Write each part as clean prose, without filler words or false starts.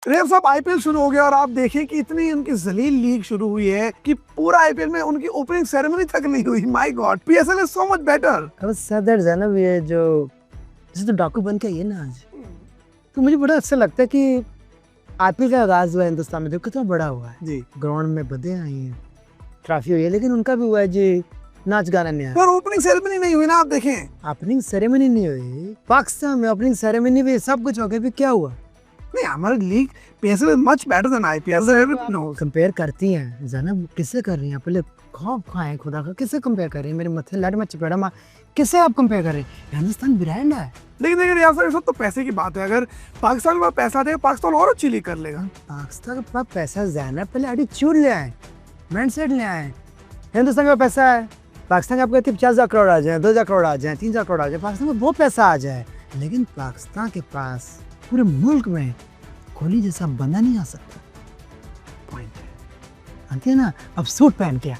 रेव साहब आईपीएल शुरू हो गया और आप देखें कि इतनी उनकी जलील लीग शुरू हुई है कि पूरा आईपीएल में उनकी ओपनिंग सेरेमनी तक नहीं हुई। My God, PSL is so much better. अब सदर है ना ये जो जैसे तो डाकू बन के आई है ना आज, तो मुझे बड़ा अच्छा लगता है कि आईपीएल का आगाज हुआ है हिंदुस्तान में, देखो कितना बड़ा हुआ है जी। ग्राउंड में बदे आई हैं, ट्रॉफी हुई है, लेकिन उनका भी हुआ है जी नाच गाना नहीं आया। पर ओपनिंग सेरेमनी नहीं हुई ना, आप देखें। ओपनिंग सेरेमनी नहीं हुई पाकिस्तान में, ओपनिंग सेरेमनी भी सब कुछ हो गया, फिर क्या हुआ? नहीं, हमारी league PSL is much better than IPL. No compare करती हैं जनाब, किससे कर रही हैं? पहले खौफ खाएं खुदा का, किससे कंपेयर कर रही हैं? मेरे मत्थे लड़ में चपेड़ा मार, किससे आप कंपेयर कर रहे हैं? हिंदुस्तान ब्रांड है। लेकिन यार सर, सब तो पैसे की बात है। अगर पाकिस्तान के पास पैसा देगा, पाकिस्तान और अच्छी लीग कर लेगा। पाकिस्तान के पास पैसा ज्यादा, पहले एटीट्यूड ले आए, माइंडसेट ले आए। हिंदुस्तान के पास पैसा है, पाकिस्तान के आप कहते 50,000 करोड़ आ जाए, 2,000 करोड़ आ जाए, 3,000 करोड़ आ जाए, पाकिस्तान में बहुत पैसा आ जाए, लेकिन पाकिस्तान के पास पूरे मुल्क में कोहली जैसा बंदा नहीं आ सकता। पॉइंट है, आती है ना? अब सूट पहन के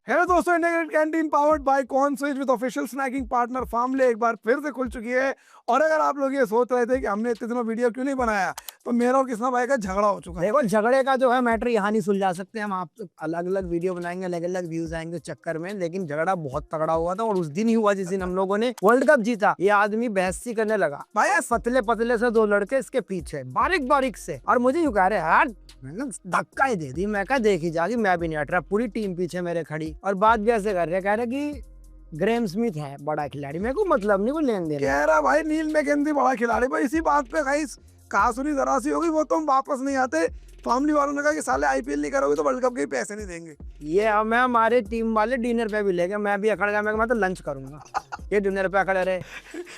हेलो दोस्तों, India Gate canteen powered by corn switch with official snacking partner Farmley एक बार फिर से खुल चुकी है। और अगर आप लोग ये सोच रहे थे कि हमने इतने दिनों वीडियो क्यों नहीं बनाया, तो मेरा और किसना भाई का झगड़ा हो चुका है। देखो, झगड़े का जो है मैटर यहाँ नहीं सुलझा सकते हम, आप अलग अलग वीडियो बनाएंगे, अलग अलग व्यूज आएंगे चक्कर में, लेकिन झगड़ा बहुत तगड़ा हुआ था और उस दिन ही हुआ जिस दिन हम लोगों ने वर्ल्ड कप जीता। ये आदमी बहसी करने लगा भाई, पतले पतले से दो लड़के इसके पीछे बारीक बारीक से, और मुझे यूं कह रहे यार, मैंने धक्का ही दे दी। मैं कहा देखी जागी, मैं भी नहीं हट रहा, पूरी टीम पीछे मेरे खड़ी, और बात भी ऐसे कर रहे, कह रहे कि ग्रेम स्मिथ है बड़ा खिलाड़ी, मेरे को मतलब नहीं, को लेन देन। कह रहा भाई नील मैकेंजी बड़ा खिलाड़ी। भाई इसी बात पे गाइस कहा सुनी जरा सी होगी, वो तुम वापस नहीं आते। फैमिली वालों ने कहा कि साले आईपीएल नहीं करोगे तो वर्ल्ड कप के पैसे नहीं देंगे। ये मैं हमारे टीम वाले डिनर पे भी ले गए, मैं भी अखड़ गया, मैं तो लंच करूंगा, ये डिनर पे अखड़े रहे।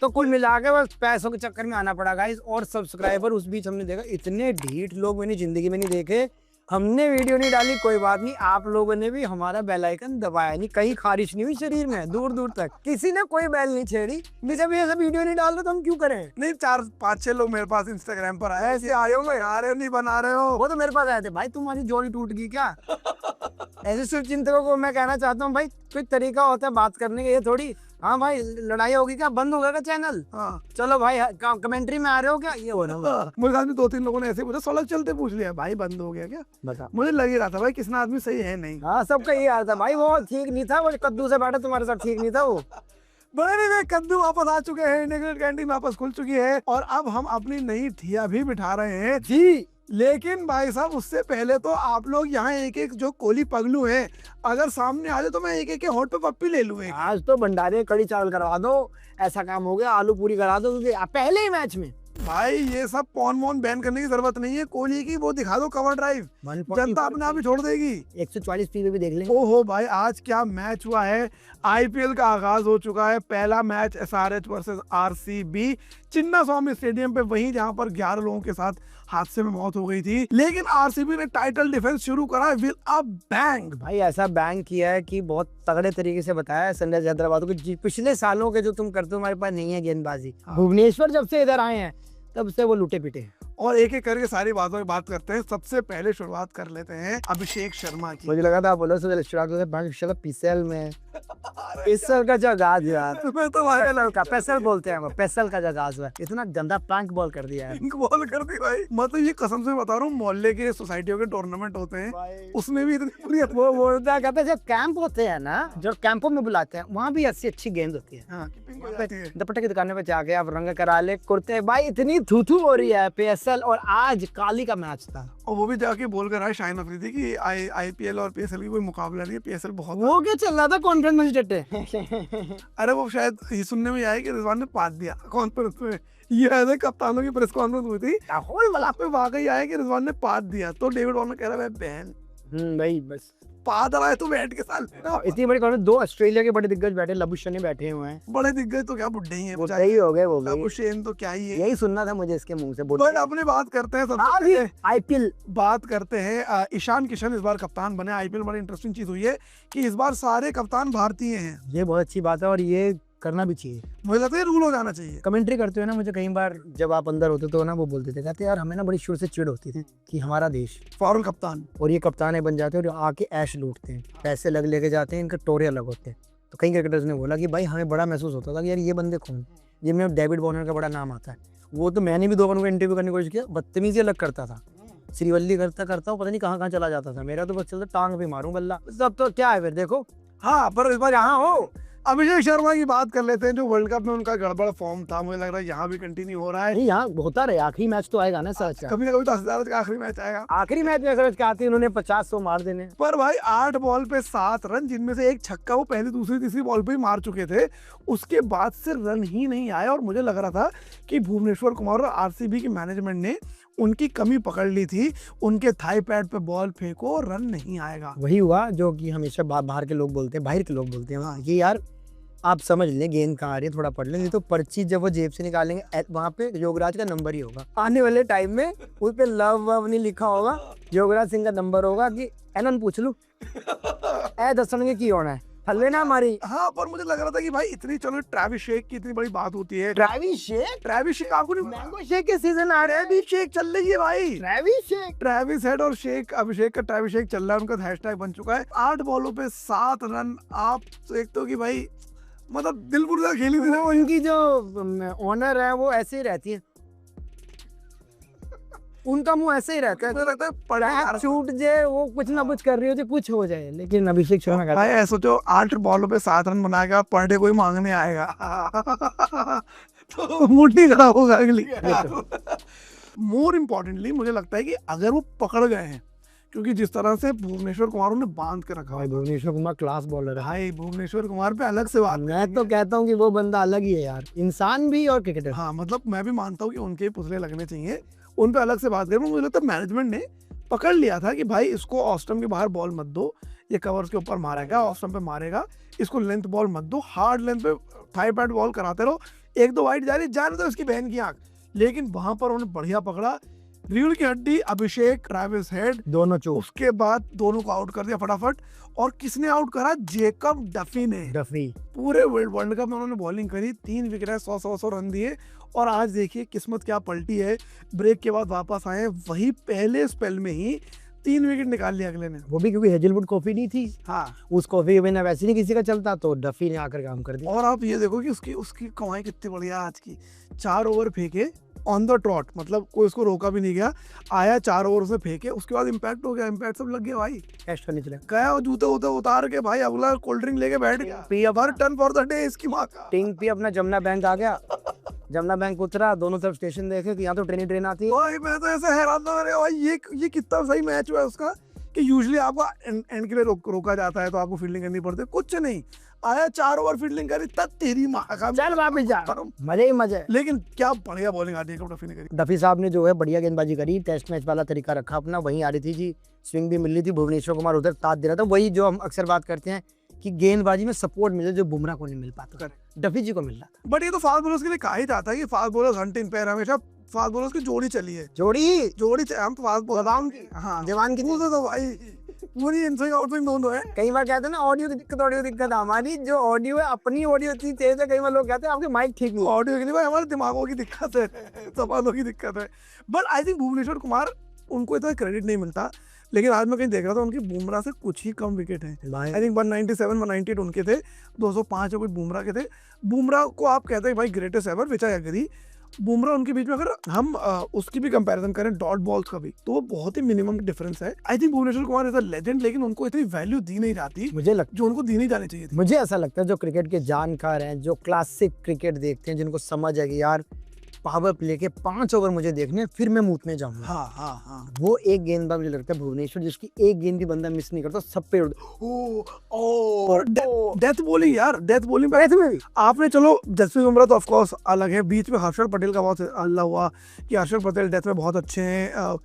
तो कुल मिला के बस पैसों के चक्कर में आना पड़ा गाइस। और सब्सक्राइबर उस बीच हमने देखा, इतने ढीठ लोग मैंने जिंदगी में नहीं देखे। हमने वीडियो नहीं डाली, कोई बात नहीं, आप लोगों ने भी हमारा बेल आइकन दबाया नहीं, कहीं खारिश नहीं हुई शरीर में, दूर दूर तक किसी ने कोई बेल नहीं छेड़ी। जब ये सब वीडियो नहीं डाल रहे तो हम क्यों करें? नहीं, 4-5-6 लोग मेरे पास इंस्टाग्राम पर आए, ऐसे आए हो आ रहे हो नहीं बना रहे हो। वो तो मेरे पास आए थे, भाई तुम्हारी जोड़ी टूट गई क्या? ऐसे शुभचिंतकों को मैं कहना चाहता हूँ भाई, कोई तरीका होता है बात करने का, ये थोड़ी हाँ भाई लड़ाई होगी क्या, बंद हो गया चैनल? हाँ चलो भाई कमेंट्री में आ रहे हो क्या, ये हो रहा है। मुझे साथ में 2-3 लोगों ने ऐसे पूछा, सड़क चलते पूछ लिया भाई बंद हो गया क्या। बता, मुझे लग ही रहा था भाई किसना आदमी सही है नहीं। हाँ सबका ये हाल था भाई, वो ठीक नहीं था, वो कद्दू से बैठा तुम्हारे साथ ठीक नहीं था वो। बड़े वे कद्दू वापस आ चुके हैं, इंडिया गेट कैंटीन वापस खुल चुकी है और अब हम अपनी नई ठिया भी बिठा रहे हैं जी। लेकिन भाई साहब उससे पहले तो आप लोग यहाँ एक एक जो कोहली पगलू हैं, अगर सामने आ जाए तो मैं एक एक के होठ पे पप्पी ले लूँ। आज तो भंडारे कड़ी चावल करवा दो, ऐसा काम हो गया, आलू पूरी करा दो पहले ही मैच में। भाई ये सब पॉन वॉन बैन करने की जरूरत नहीं है, कोहली की वो दिखा दो कवर ड्राइव, जनता अपने आप ही छोड़ देगी। 140 पे भी देख लेंगे। ओहो भाई आज क्या मैच हुआ है। आईपीएल का आगाज हो चुका है। पहला मैच एसआरएच वर्सेस आरसीबी, चिन्ना स्वामी स्टेडियम पे, वहीं जहां पर 11 लोगों के साथ हादसे में मौत हो गई थी। लेकिन आरसीबी ने टाइटल डिफेंस शुरू करा विद अ बैंग। भाई ऐसा बैंग किया है कि बहुत तगड़े तरीके से बताया है सनराइजर्स हैदराबाद को, पिछले सालों के जो तुम करते हो हमारे पास नहीं है गेंदबाजी। भुवनेश्वर जब से इधर आए हैं तब से वो लूटे पीटे। और एक एक करके सारी बातों की बात करते हैं। सबसे पहले शुरुआत कर लेते हैं अभिषेक शर्मा की। मुझे लगा था बोलो से पीएसएल में पेसल का जो आगाज यार, मैं तो भाई का पेसल बोलते हैं, वो पेसल का जो आगाज हुआ, इतना गंदा पैंक बॉल कर दिया है। बॉल कर दी भाई, मतलब ये कसम से बता रहा हूँ, मोहल्ले के सोसाइटियों के टूर्नामेंट होते हैं उसमें भी इतनी बुरी वो बोलता कहते हैं, जो कैंप होते हैं ना, जो कैंपों में बुलाते हैं, वहाँ भी अच्छी गेंद होती है। हाँ, कीपिंग हो जाती है। दुपट्टे की दुकान पे जाके आप रंग करा ले कुर्ते, भाई इतनी थूथू हो रही है पीएसएल। और आज काली का मैच था, और वो भी जाके बोल कर आए शाहीन अफरीदी की आईपीएल और पीएसएल की कोई मुकाबला नहीं है, पीएसएल बहुत। वो क्या चल रहा था कॉन्फ्रेंस में जट्टे? अरे वो शायद ये सुनने में आया कि रिजवान ने पाद दिया कॉन्फ्रेंस में। ये ऐसे कप्तानों की प्रेस कॉन्फ्रेंस हुई थी, वाला पे वाकई आया कि रिजवान ने पाद दिया। तो डेविड वार्नर कह रहा है बहन भाई बस पाद रहा है तो बैठ के साल इतनी बड़ी कॉन्फ्रेंस, 2 ऑस्ट्रेलिया के बड़े दिग्गज बैठे, लबुशेन बैठे हुए हैं। बड़े दिग्गज तो क्या बुड्ढे ही हैं, वो सही हो गए, वो लबुशेन तो क्या ही है। यही सुनना था मुझे इसके मुंह से। बट अपनी बात करते हैं सबसे पहले आईपीएल बात करते हैं। ईशान किशन इस बार कप्तान बने। आईपीएल बड़ी इंटरेस्टिंग चीज हुई है कि इस बार सारे कप्तान भारतीय हैं। ये बहुत अच्छी बात है और ये करना भी चाहिए। मुझे लगता है रूल हो जाना चाहिए। कमेंट्री करते हो ना, मुझे कई बार जब आप अंदर होते तो ना वो बोलते थे, कहते यार हमें ना बड़ी शुरू से चिढ़ होती थी कि हमारा देश फॉरेन कप्तान और ये कप्तान है बन जाते हैं और आके ऐश लूटते हैं, पैसे लग लेके जाते हैं, इनके टोरे अलग होते हैं। तो कई क्रिकेटर्स ने बोला कि भाई हमें बड़ा महसूस होता था कि यार ये बंदे कौन, जिनमें डेविड वार्नर का बड़ा नाम आता है। वो तो मैंने भी 2 बार उनको इंटरव्यू करने की कोशिश किया, बदतमीजी अलग करता था, श्रीवल्ली करता करता पता नहीं कहाँ कहाँ चला जाता था। मेरा तो बस चलता टांग पे मारूं बल्ला। सब तो क्या है फिर देखो। हाँ, पर इस बार यहाँ हो। अभिषेक शर्मा की बात कर लेते हैं, जो वर्ल्ड कप में उनका गड़बड़ फॉर्म था, मुझे लग रहा है यहाँ भी कंटिन्यू हो रहा है। नहीं यहाँ होता रहे, आखिरी मैच तो आएगा ना सच, कभी ना कभी तो 10,000 का आखिरी मैच आएगा। आखिरी मैच में सच आती उन्होंने 50-100 मार देने। पर भाई 8 बॉल पे 7 रन, जिनमें से एक छक्का वो पहली दूसरी तीसरी बॉल पे ही मार चुके थे। उसके बाद से रन ही नहीं आया और मुझे लग रहा था कि भुवनेश्वर कुमार और आरसीबी की मैनेजमेंट ने उनकी कमी पकड़ ली थी। उनके थाई पैड पे बॉल फेंको, रन नहीं आएगा। वही हुआ जो कि हमेशा बाहर के लोग बोलते हैं, बाहर के लोग बोलते हैं कि यार आप समझ लें गेंद कहाँ आ रही है, थोड़ा पढ़ लें, नहीं तो पर्ची जब वो जेब से निकालेंगे वहाँ पे योगराज का नंबर ही होगा। आने वाले टाइम में उस पे लव वव नहीं लिखा होगा, योगराज सिंह का नंबर होगा कि एनन पूछ लू ए दसन की होना है हल्ले ना हमारी। हाँ, पर मुझे लग रहा था कि भाई इतनी, चलो ट्रेविस शेक की इतनी बड़ी बात होती है। ट्रेविस शेक आपको नहीं, मैंगो शेक के सीजन आ रहे हैं, अभी शेक चल रही है भाई। ट्रेविस हेड और शेक, अभिषेक का ट्रेविस शेक चल रहा है, उनका हैशटैग बन चुका है। 8 बॉलों पे 7 रन। आप देखते हो कि भाई मतलब दिलपुर खेली थी ना। उनकी जो ऑनर है वो ऐसे ही रहती है, उनका मुंह ऐसे ही रहता है। मुझे लगता है पड़ा छूट जाए, वो कुछ ना कुछ कर रही हो, कुछ हो जाए, लेकिन अभिषेक शर्मा का भाई ऐसा सोचो 8 बॉलों पे 7 रन बनाएगा, पर डे कोई मांगने आएगा तो मूड नहीं खराब होगा अगली। मोर इम्पोर्टेंटली मुझे लगता है कि अगर वो पकड़ गए हैं, क्योंकि जिस तरह से भुवनेश्वर कुमार ने बांध के रखा भाई, भुवनेश्वर कुमार क्लास बॉलर है भाई। भुवनेश्वर कुमार पे अलग से बात, मैं तो कहता हूँ कि वो बंदा अलग ही है यार, इंसान भी और क्रिकेटर। हाँ, मतलब मैं भी मानता हूँ कि उनके पुतले लगने चाहिए, उन पे अलग से बात करें। मुझे लगता है मैनेजमेंट ने पकड़ लिया था कि भाई इसको ऑफ स्टंप के बाहर बॉल मत दो, ये कवर्स के ऊपर मारेगा, ऑफ स्टंप पे मारेगा, इसको लेंथ बॉल मत दो, हार्ड लेंथ पे थाई पैड बॉल कराते रहो, 1-2 वाइड जा रही जाने दो इसकी बहन की आंख। लेकिन वहां पर उन्होंने बढ़िया पकड़ा, रीढ़ की हड्डी, अभिषेक, ट्रेविस हेड दोनों चो, उसके बाद दोनों को आउट कर दिया फटाफट। और किसने आउट करा? जेकब डफी ने। पूरे वर्ल्ड कप में उन्होंने बॉलिंग करी, 3 विकेट, 100 रन दिए। और आज देखिए किस्मत क्या पलटी है, ब्रेक के बाद वापस आए, वही पहले स्पेल में ही 3 विकेट निकाल लिया अगले ने। वो भी क्योंकि हेजलवुड कॉफी नहीं थी। हाँ, उस कॉफी के बिना वैसे नहीं किसी का चलता, तो डफी ने आकर काम कर दिया। और आप ये देखो कि उसकी कमाई कितनी बढ़िया आज की। 4 ओवर फेंके ऑन द ट्रॉट, मतलब कोई उसको रोका भी नहीं गया, आया 4 ओवर से फेंके, उसके बाद इम्पैक्ट हो गया, इम्पैक्ट सब लग गया भाई। टेस्ट करने चले गया, जूते वूते उतार के भाई अगला कोल्ड ड्रिंक लेके बैठ गया, पी अब टर्न फॉर द डे इसकी माँ का। टिंग पी अपना जमुना बैंक आ गया, जमुना बैंक उतरा, दोनों तरफ स्टेशन देखे कि यहाँ तो ट्रेन आती है। भाई मैं तो ऐसे हैरान था, अरे भाई ये कितना सही मैच हुआ है उसका, कि यूजुअली आपको एंड के लिए रोका जाता है तो आपको फील्डिंग करनी पड़ती है, कुछ नहीं, आया 4 ओवर फील्डिंग करी, तब तेरी माँ का चल वापस जा, मजे ही मजे। लेकिन क्या बढ़िया बॉलिंग आती है डफी ने करी। डफी साहब ने जो है बढ़िया गेंदबाजी करी, टेस्ट मैच वाला तरीका रखा अपना, वहीं आ रही थी जी, स्विंग भी मिल रही थी, भुवनेश्वर कुमार उधर ताज दे रहा था। वही जो हम अक्सर बात करते हैं कि गेंदबाजी में सपोर्ट मिले, जो बुमराह को नहीं मिल पाता, डफी जी को मिल रहा था। बट ये तो फास्ट बॉलर्स के लिए कहा ही जाता है कि fast bowlers Hunt in pair, हमेशा फास्ट बॉलर्स की जोड़ी चली है, जोड़ी हम तो फास्ट बॉलर। हाँ, जवान की तो भाई पूरी इनस्विंग आउटस्विंग दोनों है। कई बार कहते हैं ना ऑडियो की दिक्कत हमारी जो ऑडियो है, अपनी ऑडियो इतनी तेज है, कई बार लोग कहते हैं आपके माइक ठीक नहीं। ऑडियो की नहीं भाई, हमारे दिमागों की दिक्कत है, सवालों की दिक्कत है। But I think Bhuvneshwar Kumar, उनको इतना क्रेडिट नहीं मिलता, लेकिन आज मैं कहीं देख रहा था उनकी बुमराह से कुछ ही कम विकेट हैं। आई थिंक 197 198 उनके थे, 205 कुछ बुमराह के थे। बुमराह को आप कहते हैं भाई greatest ever, which I agree. Bumrah उनके बीच में अगर हम उसकी भी कंपैरिजन करें डॉट बॉल्स का भी, तो बहुत ही मिनिमम डिफरेंस है। I think Bhuvneshwar Kumar is a legend, लेकिन उनको इतनी वैल्यू दी नहीं जाती, मुझे लगता जो उनको दी नहीं जानी चाहिए थी। मुझे ऐसा लगता है जो क्रिकेट के जानकार हैं, जो क्लासिक क्रिकेट देखते हैं, जिनको समझ है कि यार पावर प्ले के 5 ओवर मुझे देखने, फिर मैं मूतने जाऊंगा। हाँ। वो एक गेंदबाज मुझे लगता है भुवनेश्वर, जिसकी एक गेंद भी बंदा मिस नहीं करता, सब पे डेथ बॉलिंग यार, डेथ बॉलिंग में आपने, चलो जसप्रीत बुमराह तो ऑफ कोर्स अलग है, बीच में हर्षद पटेल का बहुत हल्ला हुआ कि हर्षद पटेल डेथ में बहुत अच्छे हैं,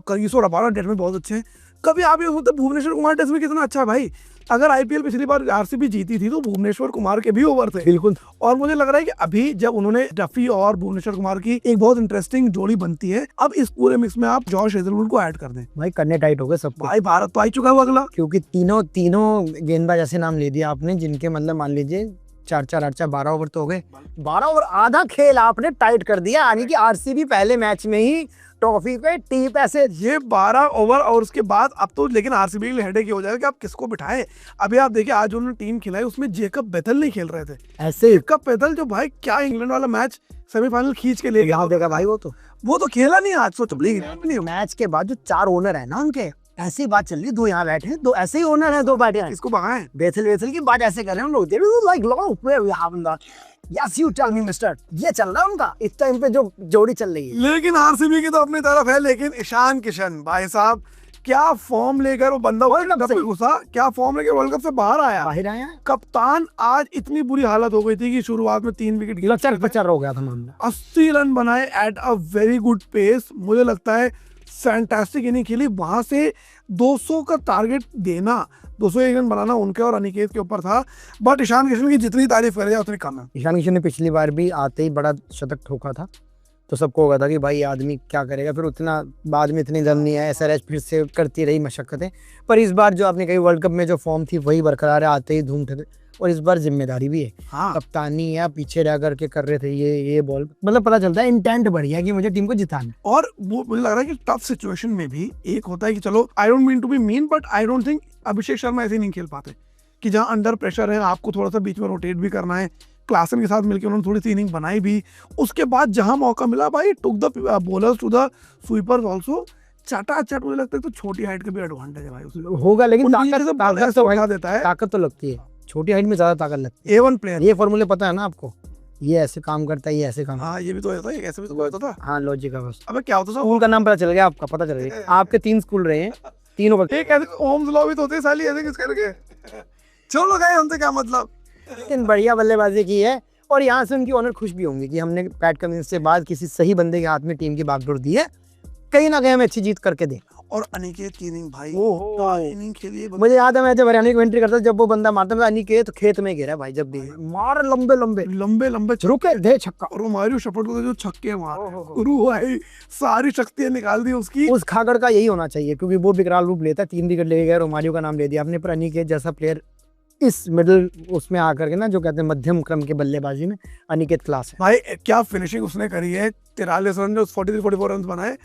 कगिसो रबाडा डेथ में बहुत अच्छे हैं। कभी आप ये सोचते भुवनेश्वर कुमार डेथ में कितना अच्छा है भाई। अगर आईपीएल पिछली बार आरसीबी जीती थी तो भुवनेश्वर कुमार के भी ओवर थे, बिल्कुल। और मुझे लग रहा है कि अभी जब उन्होंने डफी और भुवनेश्वर कुमार की एक बहुत इंटरेस्टिंग जोड़ी बनती है, अब इस पूरे मिक्स में आप जॉश हेजलवुड को ऐड कर दें, भाई करने टाइट हो गए सब भाई। भारत तो आ ही चुका है वो अगला, क्योंकि तीनों गेंदबाज ऐसे नाम ले दिया आपने, जिनके मतलब मान लीजिए 4 4 8 4 12 ओवर तो हो गए। 12 ओवर आधा खेल आपने टाइट कर दिया, यानी कि आरसीबी पहले मैच में ही ट्रॉफी पे टी पैसे। ये 12 ओवर और उसके बाद अब तो लेकिन आरसीबी के लिए हेडेक हो जाएगा कि आप किसको बिठाएं। अभी आप देखिए आज उन्होंने टीम खिलाई, उसमें जेकब बेथल नहीं खेल रहे थे। ऐसे जेकब बेथल जो भाई क्या इंग्लैंड वाला मैच सेमीफाइनल खींच के ले यहाँ देखा भाई, वो तो खेला नहीं आज, तो नहीं। मैच के बाद जो 4 ओनर है ना उनके, ऐसी बात चल रही, 2 यहाँ बैठे हैं, 2 ऐसे ही ओनर है, 2 बैठे हैं, इसको भगाएं। बेथल की बात ऐसे कर रहे हैं हम लोग, like long play we have in the, yes you tell me mister, ये चल रहा है उनका इस टाइम पे जो जोड़ी चल रही है। लेकिन आरसीबी की तो अपनी तरफ है, लेकिन ईशान किशन भाई साहब क्या फॉर्म लेकर वो बंदा वर्ल्ड कप में घुसा, क्या फॉर्म लेकर वर्ल्ड कप से बाहर आया। कप्तान आज इतनी बुरी हालत हो गई थी कि शुरुआत में 3 विकेट लचर हो गया था मामला। 80 रन बनाए at a very good pace, मुझे लगता है फैंटास्टिक इनिंग खेली। वहां से 200 का टारगेट देना, 201 रन बनाना उनके और अनिकेत के ऊपर था, बट ईशान किशन की जितनी तारीफ करे उतनी कम है। ईशान किशन ने पिछली बार भी आते ही बड़ा शतक ठोका था, तो सबको होगा था कि भाई आदमी क्या करेगा, फिर उतना बाद में इतनी दम नहीं है, एसआरएच फिर से करती रही मशक्कतें। पर इस बार जो आपने कही वर्ल्ड कप में जो फॉर्म थी वही बरकरार है, आते ही धूम थे, और इस बार जिम्मेदारी भी है। हाँ। कप्तानी है, पीछे रह करके कर रहे थे ये बॉल, मतलब पता चलता है इंटेंट बढ़िया कि मुझे टीम को जिताना। और वो मुझे लग रहा है कि टफ सिचुएशन में भी एक होता है कि चलो I don't mean to be mean, but I don't think Abhishek Sharma ऐसे नहीं खेल पाते कि जहां अंडर प्रेशर है आपको थोड़ा सा बीच में रोटेट भी करना है। क्लासन के साथ मिलकर उन्होंने थोड़ी सी इनिंग बनाई भी, उसके बाद जहां मौका मिला भाई took the bowlers to the sweepers also, चटाचट। मुझे लगता है तो छोटी हाइट का भी एडवांटेज है भाई उसमें होगा, लेकिन ताकत ताकत तो लगती है, छोटी हाइट में ज्यादा ताकत लगती है। A1 प्लेयर, ये फॉर्मूले पता है ना आपको, ये ऐसे काम करता है, ये ऐसे काम। हाँ ये भी तो होता है, ऐसे भी तो होता था। हाँ लॉजिक है बस। अबे क्या होता था, स्कूल का नाम पता चल गया आपका, पता चल गया आपके 3 स्कूल रहे हैं, तीनों का एक ऐसे ओम्स लॉ भी तो होते हैं साली, ऐसे किस करके। चलो गए हमसे क्या मतलब। लेकिन बढ़िया बल्लेबाजी की है, और यहाँ से उनकी ओनर खुश भी होंगे कि हमने पैट कमिंस से बाद किसी सही बंदे के हाथ में टीम की बागडोर दी है, कहीं ना कहीं हमें अच्छी जीत करके दे। और अनिकेत की इनिंग भाई, इनिंग खेली। मुझे याद है मैं जब हरियाणा की एंट्री करता जब वो बंदा मारता था, अनिकेत खेत में गिरा भाई, जब भी मार लंबे रुके दे छक्का, और मारियो शपथ को जो छक्के मार गुरु भाई, सारी शक्तियां निकाल दी उसकी। उस खागड़ का यही होना चाहिए, क्योंकि वो विकराल रूप लेता है, 3 विकेट ले गया, रोमारियो का नाम ले दिया आपने, पर अनिकेत जैसा प्लेयर इस मिडिल उसमें आकर के ना, जो कहते हैं मध्यम क्रम के बल्लेबाजी में अनिकेत क्लास है भाई। क्या फिनिशिंग उसने करी है, 43 रन जो 43-44 रन बनाए।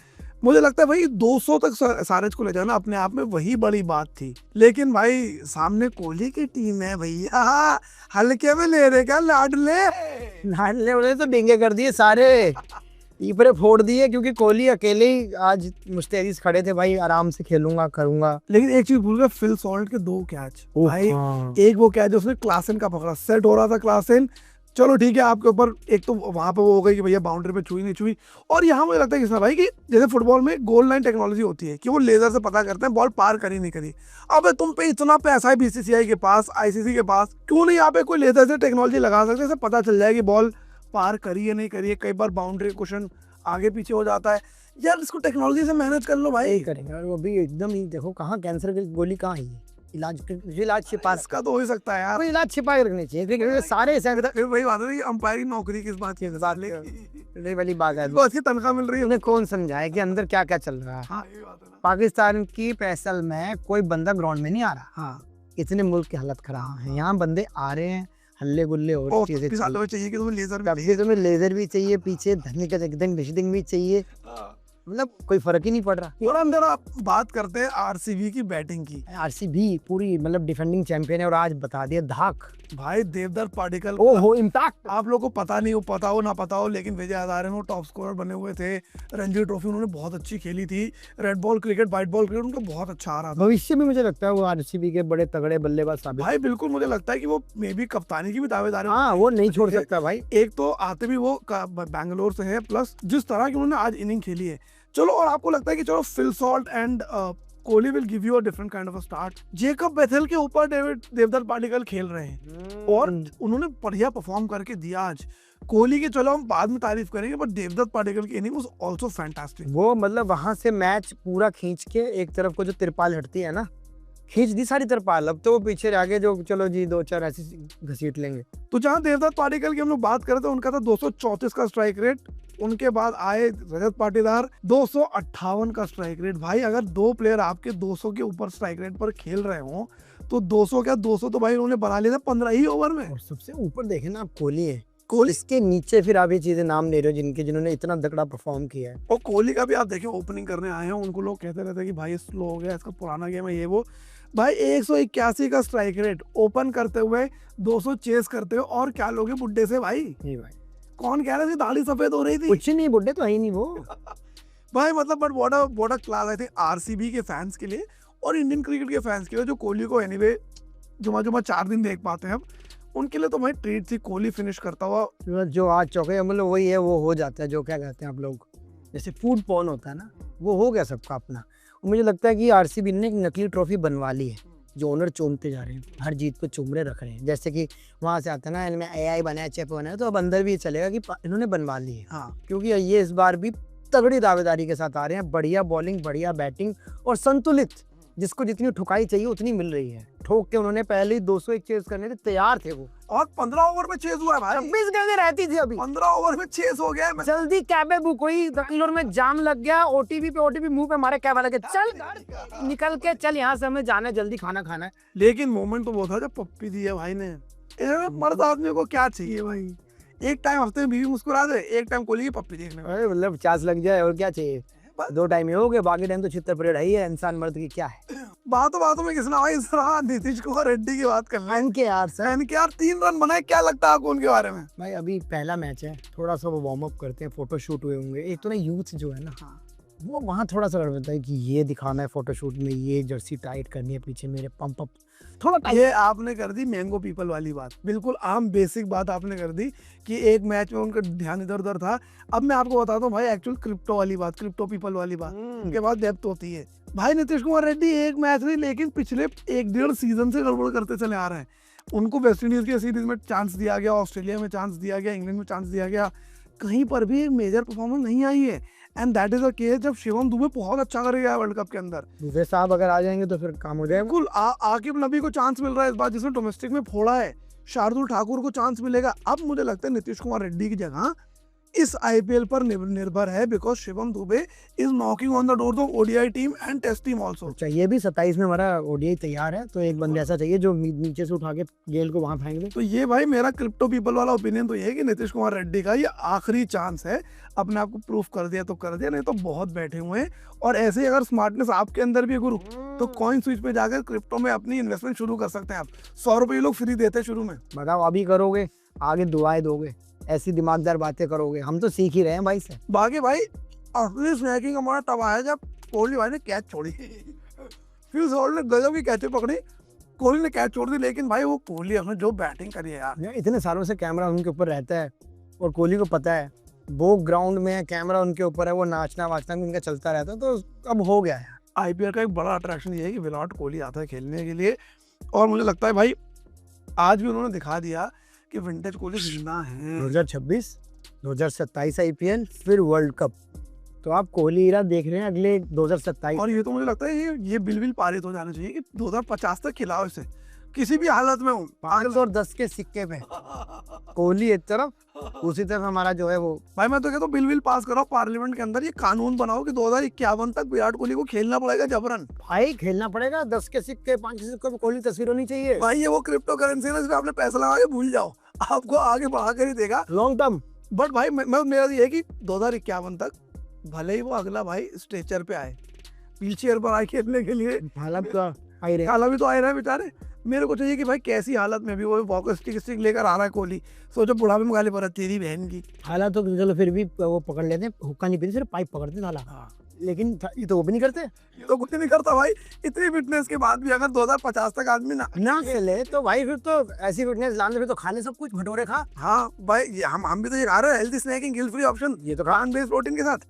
मुझे लगता है भाई 200 तक सारेज को ले जाना अपने आप में वही बड़ी बात थी, लेकिन भाई सामने कोहली की टीम है भैया, हल्के में ले रहे क्या, लाडले बोले तो डेंगे कर दिए सारे, ईपरे फोड़ दिए, क्योंकि कोहली अकेले ही आज मुस्तैद खड़े थे भाई, आराम से खेलूंगा करूंगा। लेकिन एक चीज भूल गया, फिल सॉल्ट के 2 कैच भाई। एक वो कैच उसने क्लासन का पकड़ा, सेट हो रहा था क्लासन, चलो ठीक है आपके ऊपर, एक तो वहां पे वो हो गई कि भैया बाउंड्री पे छुई नहीं छुई। और यहाँ मुझे लगता है किसना भाई कि जैसे फुटबॉल में गोल लाइन टेक्नोलॉजी होती है कि वो लेजर से पता करते हैं बॉल पार करी नहीं करी। अब तुम पे इतना पैसा है बीसीसीआई के पास, आईसीसी के पास, क्यों नहीं यहाँ पे कोई लेजर से टेक्नोलॉजी लगा सकते, इससे पता चल जाए कि बॉल पार करी है नहीं करी है। कई बार बाउंड्री क्वेश्चन आगे पीछे हो जाता है यार, इसको टेक्नोलॉजी से मैनेज कर लो भाई। करेंगे, और वो भी एकदम ही देखो कहाँ कैंसर की गोली कहाँ है, इलाज छिपा का तो हो ही सकता है यार, इलाज छिपा के रखनी चाहिए सारे। वही बात है, अंपायरिंग नौकरी किस बात की वाली बात है, अच्छी तनख्वाह मिल रही है, उन्हें कौन समझाए कि अंदर क्या क्या चल रहा है। हाँ, ये बात है ना। पाकिस्तान की फैसल में कोई बंदा ग्राउंड में नहीं आ रहा, हाँ इतने मुल्क की हालत खराब है, यहाँ बंदे आ रहे हैं हल्ले गुल्ले और चीजें चाहिए कि तुम्हें लेजर भी चाहिए, पीछे धरने का एकदम भी चाहिए, मतलब कोई फर्क ही नहीं पड़ रहा। और अंदर आप बात करते हैं आरसीबी की बैटिंग की, आरसीबी पूरी मतलब डिफेंडिंग चैंपियन है, और आज बता दिया धाक भाई देवदत्त पाडिक्कल, ओहो इम्पैक्ट। आप लोगों को पता नहीं हो, पता हो ना पता हो, लेकिन विजय हजारे वो टॉप स्कोरर बने हुए थे, रणजी ट्रॉफी उन्होंने बहुत अच्छी खेली थी, red ball cricket white ball cricket उनका बहुत अच्छा आ रहा था। भविष्य में मुझे लगता है वो आरसीबी के बड़े तगड़े बल्लेबाज साबित भाई बिल्कुल, मुझे लगता है कि वो मे बी कप्तानी की भी दावेदार है। हाँ वो नहीं छोड़ सकता भाई, एक तो आते भी वो बैंगलोर से है, प्लस जिस तरह की उन्होंने आज इनिंग खेली है। चलो, और आपको लगता है कि चलो Phil Salt and Kohli will give you a different kind of a start, Jacob Bethell के ऊपर देवदत्त पाडिक्कल खेल रहे हैं और उन्होंने बढ़िया परफॉर्म करके दिया आज। कोहली की चलो हम बाद में तारीफ करेंगे, बट देवदत्त पाडिक्कल की इनिंग वाज आल्सो फैंटास्टिक। वो मतलब वहां से मैच पूरा खींच के एक तरफ को जो तिरपाल हटती है ना, खींच दी सारी तिरपाल, अब तो वो पीछे आगे जो चलो जी 2-4 ऐसे घसीट लेंगे। तो जहां देवदत्त पाडिक्कल की हम लोग बात करते हैं, उनका था 234 का स्ट्राइक रेट, उनके बाद आए रजत पाटीदार 258 का स्ट्राइक रेट। भाई अगर 2 प्लेयर आपके 200 के ऊपर स्ट्राइक रेट पर खेल रहे हो तो 200 क्या 200 तो भाई उन्होंने बना लिया था 15 ही ओवर में। और सबसे ऊपर देखे ना आप, कोहली है, कोहली इसके नीचे फिर आप ये चीजें नाम ले रहे हो जिन्होंने इतना तगड़ा परफॉर्म किया है। और कोहली का भी आप देखिए ओपनिंग करने आए हैं, उनको लोग कहते रहते हैं कि भाई स्लो हो गया, इसका पुराना गेम है ये वो। भाई 181 का स्ट्राइक रेट ओपन करते हुए 200 चेस करते हुए, और क्या लोगे बुड्ढे से भाई। नहीं भाई, कौन कह रहा था दाढ़ी सफेद हो रही थी? कुछ नहीं, बुड्ढे तो है ही नहीं वो। भाई मतलब but what a class I think RCB के फैंस के लिए और इंडियन क्रिकेट के फैंस के लिए, जो कोहली को एनीवे जुमा 4 दिन देख पाते हैं अब, उनके लिए तो भाई ट्रीट थी कोहली फिनिश करता हुआ। जो आज चौके मतलब वही है, वो हो जाता है जो क्या कहते हैं आप लोग, जैसे फूड पॉर्न होता है ना, वो हो गया सबका अपना। और मुझे लगता है कि आरसीबी ने एक नकली ट्रॉफी बनवा ली है, जो ओनर चूमते जा रहे हैं, हर जीत पे चुमरे रख रहे हैं। जैसे कि वहाँ से आता है ना, इनमें एआई बनाया, चेप बनाया, तो अब अंदर भी चलेगा कि इन्होंने बनवा ली है। हाँ, क्योंकि ये इस बार भी तगड़ी दावेदारी के साथ आ रहे हैं, बढ़िया बॉलिंग, बढ़िया बैटिंग और संतुलित, जिसको जितनी ठुकाई चाहिए उतनी मिल रही है। ठोक के उन्होंने पहले ही 201 चेस करने के तैयार थे वो, और 15 ओवर में चेस हुआ है भाई। 26 गेंदें रहती थी अभी, 15 ओवर में चेस हो गया है। जल्दी कैबे बुक हुई, बैंगलोर में जाम लग गया, ओटीपी पे ओटीपी मुंह पे मारे, कैब वाले के चल निकल के चल, यहाँ से हमें जाना है, जल्दी खाना खाना है। लेकिन मोमेंट तो वो था जब पप्पी दी है भाई ने। मर्द आदमी को क्या चाहिए भाई, एक टाइम हफ्ते में बीवी मुस्कुरा दे, एक टाइम कोहली की पप्पी देखने में। अरे मतलब 50 लग जाए और क्या चाहिए, 2 टाइम ही हो गए, बाकी टाइम तो छितर परेड है इंसान मर्द की, क्या है। बातों में किसने भाई जरा नीतीश कुमार रेड्डी की बात कर रहे इनके यार सर, हैं। यार 3 रन बनाए, क्या लगता है आपको उनके बारे में? भाई अभी पहला मैच है, थोड़ा सा वो वार्म अप करते हैं, फोटो शूट हुए होंगे। एक तो ना यूथ जो है ना, वो वहाँ थोड़ा सा लगता है कि ये दिखाना है फोटोशूट में, ये जर्सी टाइट करनी है, पीछे मेरे पंप अप थोड़ा टाइट। ये आपने कर दी मैंगो पीपल वाली बात, बिल्कुल आम बेसिक बात आपने कर दी कि एक मैच में उनका ध्यान इधर उधर था। अब मैं आपको बताता हूँ भाई एक्चुअल क्रिप्टो वाली बात, क्रिप्टो पीपल वाली बात, उनके बाद डेप्थ होती है। भाई नीतीश कुमार रेड्डी एक मैच नहीं, लेकिन पिछले 1-1.5 सीजन से गड़बड़ करते चले आ रहे हैं। उनको वेस्ट इंडीज के सीरीज में चांस दिया गया, ऑस्ट्रेलिया में चांस दिया गया, इंग्लैंड में चांस दिया गया, कहीं पर भी एक मेजर परफॉर्मेंस नहीं आई है। And that is a case जब शिवम दुबे बहुत अच्छा करेगा वर्ल्ड कप के अंदर। दुबे साहब अगर आ जाएंगे तो फिर काम हो जाएगा। बिल्कुल, आकिब नबी को चांस मिल रहा है इस बार, जिसने डोमेस्टिक में फोड़ा है। शार्दुल ठाकुर को चांस मिलेगा। अब मुझे लगता है नीतीश कुमार रेड्डी की जगह इस आईपीएल पर निर्भर है, because Shivam Dube is knocking on the door of ODI team and test team also. चाहिए भी 27 में हमारा ओडीआई तैयार है, तो एक बंदा ऐसा चाहिए जो नीचे से उठा के गेंद को वहां फेंक दे। तो ये भाई मेरा क्रिप्टो पीपल वाला ओपिनियन तो ये है कि नीतीश कुमार रेड्डी का ये आखिरी चांस है। अपने आप को प्रूफ कर दिया तो कर दिया, नहीं तो बहुत बैठे हुए हैं। और ऐसे ही अगर स्मार्टनेस आपके अंदर भी है गुरु, तो कॉइन स्विच पे जाकर क्रिप्टो में अपनी इन्वेस्टमेंट शुरू कर सकते हैं आप। 100 रुपये लोग फ्री देते हैं शुरू में। बताओ अभी करोगे, आगे दुआएं दोगे, ऐसी दिमागदार बातें करोगे, हम तो सीख ही रहे हैं भाई से। बाकी भाई असली स्नैकिंग हमारा तब आया जब कोहली भाई ने कैच छोड़ी। फिर होल्ड ने गजब की कैचे पकड़ी, कोहली ने कैच छोड़ दी। लेकिन भाई वो कोहली अपने जो बैटिंग करी है यार, इतने सालों से कैमरा उनके ऊपर रहता है और कोहली को पता है वो ग्राउंड में कैमरा उनके ऊपर है, वो नाचना वाचना भी उनका चलता रहता है, तो अब हो गया है। आईपीएल का एक बड़ा अट्रैक्शन ये है कि विराट कोहली आता है खेलने के लिए। और मुझे लगता है भाई आज भी उन्होंने दिखा दिया कि विंटेज कोहली जिंदा है। 2026, 2027 आईपीएल, फिर वर्ल्ड कप, तो आप कोहली इरा देख रहे हैं अगले 2027। और ये तो मुझे लगता है ये बिल पारित हो जाना चाहिए कि 2050 तक खिलाओ इसे, किसी भी हालत में हो। 510 के सिक्के पे कोहली एक तरफ, उसी तरफ हमारा जो है वो। भाई मैं तो कहता हूँ बिल पास कराओ पार्लियामेंट के अंदर, ये कानून बनाओ कि 2051 तक विराट कोहली को खेलना पड़ेगा जबरन। भाई खेलना पड़ेगा, 10 के सिक्के 5 के सिक्के पे कोहली तस्वीर होनी चाहिए। भाई ये वो क्रिप्टो करेंसी है, आपने पैसा लगा के भूल जाओ, आपको आगे बढ़ा कर ही देगा लॉन्ग टर्म। बट भाई मेरा ये है कि 2051 तक भले ही वो अगला भाई स्ट्रेचर पे आए, व्हील चेयर पर आए खेलने के लिए। हालात तो आ ही रहे, हालात भी तो आए रहे बेचारे। मेरे को चाहिए कि भाई कैसी हालत में भी वो वॉक स्टिक लेकर आ रहा है कोहली, सोचो बुढ़ापे में गाली पड़ा तेरी बहन की। हालात तो चलो फिर भी वो पकड़ लेते हैं, हुक्का नहीं पीते, सिर्फ पाइप पकड़ते साला। लेकिन ये तो वो भी नहीं करते, ये तो कुछ नहीं करता भाई। इतनी फिटनेस के बाद भी अगर 2050 तक आदमी ना खेले तो भाई फिर तो ऐसी फिटनेस लाने, फिर तो खाने सब कुछ भटोरे खा। हाँ भाई हम भी तो ये खा रहे हैं, healthy snacking guilt free option, ये तो प्लांट बेस्ड प्रोटीन के साथ।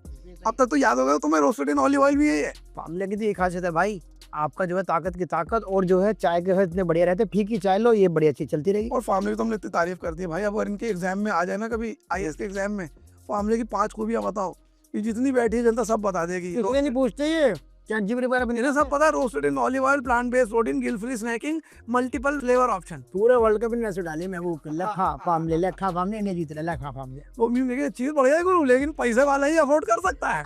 अब तक तो याद होगा तुम्हें, रोस्टेड इन ऑलिव ऑयल भी है ये। मामले की तो ये खासियत है भाई, आपका जो है ताकत की ताकत, और जो है चाय के साथ इतने बढ़िया रहते, फीकी चाय लो, ये बड़ी अच्छी चलती रहेगी। और फार्मूले की तो हमने इतनी तारीफ कर दी है भाई। अब अगर इनके एग्जाम में आ जाए ना कभी, आईएएस के एग्जाम में, फार्मूले की 5 खूबियां बताओ, ये जितनी बैठी है जनता सब बता देगी। इसलिए नहीं पूछते ये क्या जीवन पर इन्हें सब पता है, roasted in olive oil, plant based protein, guilt free snacking, multiple flavour option. पूरे वर्ल्ड कप में ऐसे डाले मैं वो लखा फार्मूले, लखा फार्मूले, इन्हें जीत रहा लखा फार्मूले। वो म्यूजिक चीज बढ़िया है गुरु, लेकिन पैसे वाला ही अफोर्ड कर सकता है।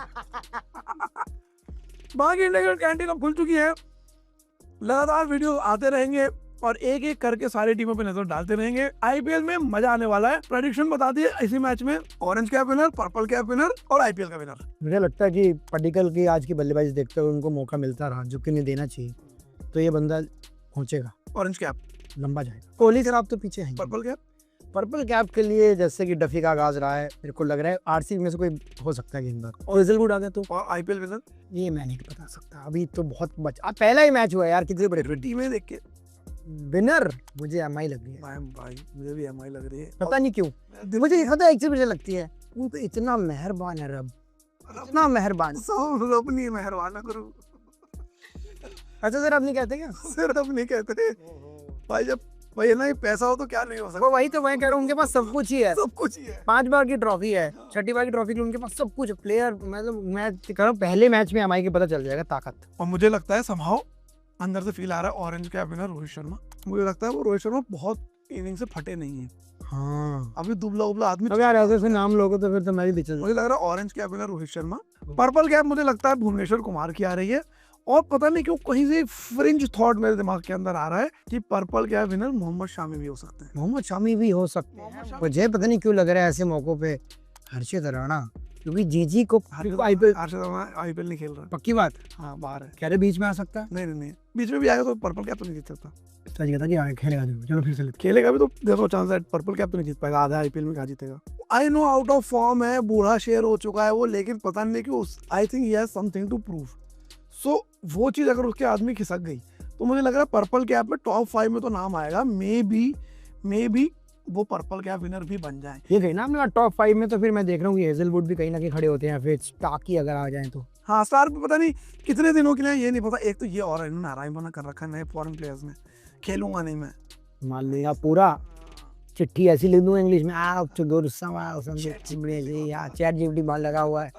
बाकी इंडिया कैंटीन अब खुल चुकी है, लगातार वीडियो आते रहेंगे और एक एक करके सारी टीमों पे नजर डालते रहेंगे। आईपीएल में मजा आने वाला है। प्रेडिक्शन बता दिए इसी मैच में, orange cap winner, purple cap winner और आईपीएल का विनर। मुझे लगता है कि पडिक्कल की आज की बल्लेबाजी देखते हुए उनको मौका मिलता रहा, जो कि नहीं देना चाहिए, तो ये बंदा पहुंचेगा, ऑरेंज कैप लंबा जाएगा। कोहली सर आप तो पीछे हैं। पर्पल कैप, पर्पल कैप के लिए जैसे कि डफी का आगाज रहा है, मेरे को लग रहा है आरसीबी में से कोई हो सकता है गेंदबाज, और हेजलवुड आ गया तो। और आईपीएल विनर ये मैं नहीं बता सकता, अभी तो बहुत पहला ही मैच हुआ है यार, कितने बड़े टीमें देख के विनर मुझे एमआई लग रही है। भाई मुझे भी एमआई लग रही है, पता नहीं क्यों, मुझे ये पता है एक चीज मुझे लगती है, वो तो इतना मेहरबान है रब, इतना मेहरबान। सब अपनी मेहरबान करो। अच्छा सर आप नहीं कहते क्या? सिर्फ अब नहीं कहते भाई, जब भाई ना पैसा हो तो क्या नहीं हो सकता। वही तो मैं कह रहा हूँ, उनके पास सब कुछ ही है, सब कुछ ही है। 5 बार की ट्रॉफी है, 6ठी बार की ट्रॉफी के लिए उनके पास सब कुछ प्लेयर, मतलब मैं कह रहा हूँ पहले मैच में एमआई के पता चल जाएगा ताकत। और मुझे लगता है समहाउ अंदर से फील आ रहा है orange cap winner Rohit Sharma. मुझे लगता है वो रोहित शर्मा बहुत इनिंग से फटे नहीं है। हाँ अभी दुबला उबला आदमी। अब यार ऐसे नाम लोगे तो फिर तो मैं भी पीछे। मुझे लग रहा है orange cap winner Rohit Sharma. Purple cap मुझे लगता है भुवनेश्वर कुमार की आ रही है, और पता नहीं क्यों कहीं से फ्रिंज थॉट मेरे दिमाग के अंदर आ रहा है कि purple cap winner Mohammed Shami भी हो सकते हैं। मोहम्मद शामी भी हो सकते हैं, मुझे पता नहीं क्यों लग रहा है ऐसे मौकों पे हर्षित राणा, क्योंकि जीजी को आईपीएल नहीं खेल रहा। पक्की बात, हाँ बाहर है, कह रहे बीच में आ सकता है। नहीं बीच में भी आएगा तो पर्पल कैप तो नहीं जीत सकता। सच कहता कि खेलेगा जरूर, चलो फिर से खेलेगा भी तो देखो चांस है, पर्पल कैप तो नहीं जीत पाएगा, आधा आईपीएल में कहाँ जीतेगा। I know out of form है, बूढ़ा शेर हो चुका है वो, लेकिन पता नहीं क्यों I think he has something to prove. So वो चीज अगर उसके आदमी खिसक गई तो मुझे लग रहा है पर्पल कैप में टॉप 5 में तो नाम आएगा। मे बी वो पर्पल कैप विनर भी बन जाए। ये कहीं ना अपने टॉप 5 में, तो फिर मैं देख रहा हूँ कि हेजलवुड भी कहीं ना कहीं खड़े होते हैं, फिर स्टार्की अगर आ जाए तो। हाँ स्टार पे पता नहीं कितने दिनों के लिए, ये नहीं पता। एक तो ये और इन्होंने नारायण बना कर रखा है नए फॉरेन प्लेयर्स में, खेलूंगा नहीं मैं। मान लिया पूरा चिट्ठी ऐसी लिख दूँ इंग्लिश में, चैट जीपीटी बाहर लगा हुआ है,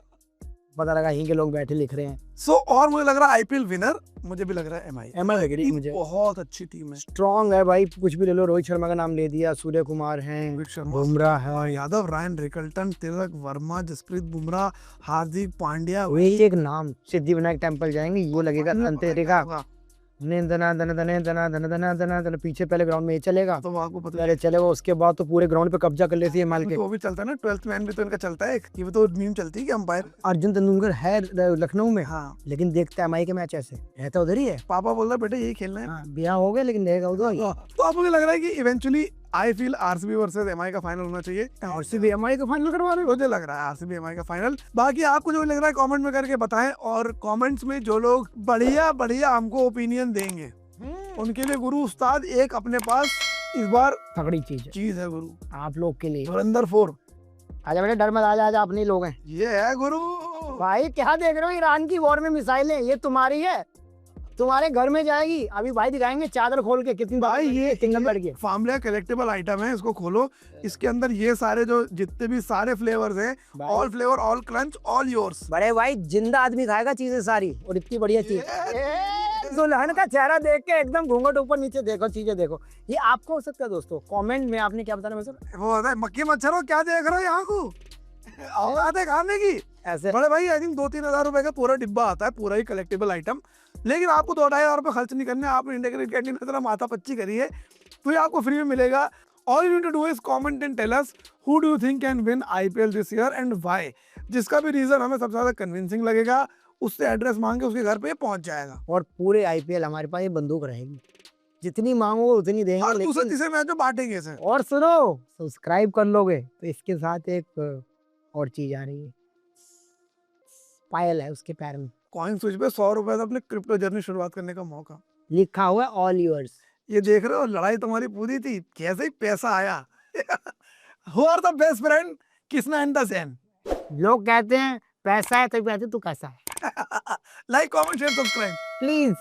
पता लगा यहीं के लोग बैठे लिख रहे हैं। सो और मुझे लग रहा है आईपीएल विनर मुझे भी लग रहा है एमआई लग रही है मुझे, बहुत अच्छी टीम है, स्ट्रॉन्ग है भाई, कुछ भी ले लो। रोहित शर्मा का नाम ले दिया, सूर्य कुमार है, बुमराह है, यादव, रायन रिकल्टन, तिलक वर्मा, जसप्रीत बुमराह, हार्दिक पांड्या। वही एक नाम सिद्धिविनायक टेम्पल जाएंगे, वो लगेगा अंतरिका पीछे पहले ग्राउंड में ये चलेगा, तो आपको पता पहले चलेगा, उसके बाद तो पूरे ग्राउंड पे कब्जा कर लेती है माल के। वो भी चलता है ना, 12th मैन भी तो इनका चलता है, ये तो मीम चलती है कि अंपायर। अर्जुन तेंदुलकर है लखनऊ में, हाँ लेकिन देखता है एमआई के मैच, ऐसे है तो उधर ही है। पापा बोल रहा है बेटा यही खेलना है। हाँ, ब्याह हो गया लेकिन देगा उधर। तो अब मुझे लग रहा है कि eventually I feel RCB versus MI का फाइनल होना चाहिए। आरसीबी एमआई का फाइनल करवा रहे हो? मुझे लग रहा है आरसीबी एमआई का फाइनल। बाकी आपको जो लग रहा है कमेंट में करके बताएं, और कमेंट्स में जो लोग बढ़िया हमको ओपिनियन देंगे उनके लिए गुरु उस्ताद एक अपने पास इस बार तगड़ी चीज है गुरु आप लोग के लिए। धुरंधर 4 आजा बेटा, डर मत, आजा अपने लोग हैं। ये है गुरु। भाई क्या देख रहे हो, ईरान की वॉर में मिसाइलें, ये तुम्हारी है, तुम्हारे घर में जाएगी। अभी भाई दिखाएंगे चादर खोल के कितनी भाई ये किंगडम बढ़ गया। फार्मूला कलेक्टिबल आइटम है, इसको खोलो, इसके अंदर ये सारे जो जितने भी सारे फ्लेवर्स हैं, all flavour, all crunch, all yours. बड़े भाई जिंदा आदमी खाएगा चीजें सारी, और इतनी बढ़िया चीज। दुल्हन का चेहरा देख के एकदम घूंघट ऊपर नीचे देखो, चीजें देखो। ये आपको हो सकता है दोस्तों, कमेंट में आपने क्या बताना वैसे। वो होता है मक्खी मच्छर हो, क्या देख रहे हो यहाँ को, औकात है खाने की ऐसे। बड़े भाई आई थिंक 2-3 हजार रुपए का पूरा डिब्बा आता है, पूरा ही कलेक्टिबल आइटम। लेकिन आपको 2-2.5 हजार रुपए खर्च नहीं करने, आपने इंडिया क्रिकेट कैंटीन की तरह माथा पच्ची करी है तो ये आपको फ्री में मिलेगा। All you need to do is comment and tell us who do you think can win IPL this year and why. जिसका भी रीजन हमें सबसे ज्यादा कन्विंसिंग लगेगा, उससे एड्रेस मांग के उसके घर पे पहुंच जाएगा। और पूरे आईपीएल हमारे पास ये बंदूक रहेगी, जितनी मांगो उतनी देंगे। और दूसरे तीसरे मैच में बांटेंगे इसे। और सुनो, सब्सक्राइब कर लोगे तो इसके साथ एक और चीज आ रही है, पायल है उसके पैर में। कॉइन स्विच पे 100 रुपए से अपने क्रिप्टो जर्नी शुरुआत करने का मौका, लिखा हुआ ऑल योर्स। ये देख रहे हो, लड़ाई तुम्हारी पूरी थी, कैसे ही पैसा आया। Who are the best friend? Krishna and the Sen. लोग कहते हैं पैसा है, तो कहते तू कैसा है। Like comment share subscribe please.